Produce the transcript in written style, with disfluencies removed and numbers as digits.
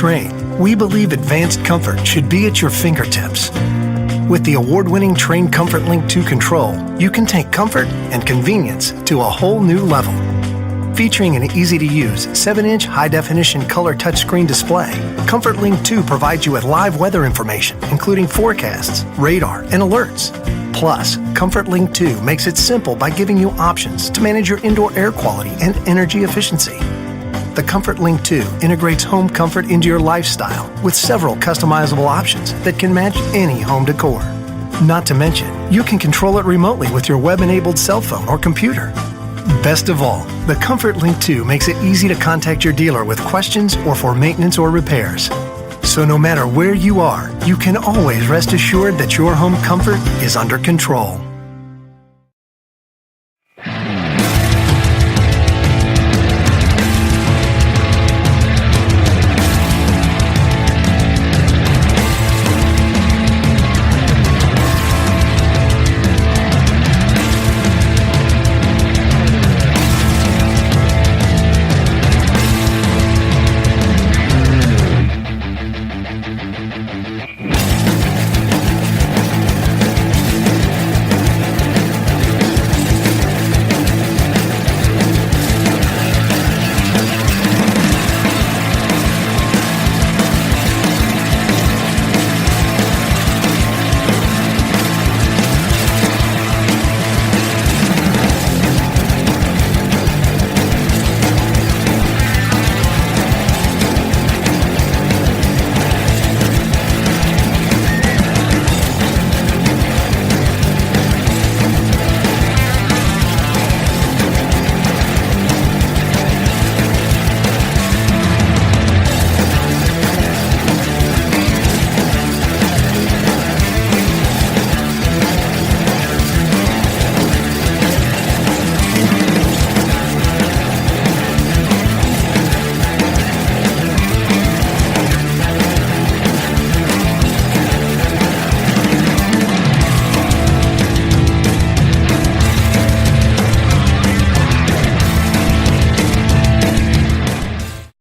Trane, we believe advanced comfort should be at your fingertips. With the award-winning Trane Comfort Link 2 control, you can take comfort and convenience to a whole new level. Featuring an easy-to-use 7-inch high-definition color touchscreen display, Comfort Link 2 provides you with live weather information, including forecasts, radar, and alerts. Plus, Comfort Link 2 makes it simple by giving you options to manage your indoor air quality and energy efficiency. The Comfort Link 2 integrates home comfort into your lifestyle with several customizable options that can match any home decor. Not to mention, you can control it remotely with your web-enabled cell phone or computer. Best of all, the Comfort Link 2 makes it easy to contact your dealer with questions or for maintenance or repairs. So no matter where you are, you can always rest assured that your home comfort is under control.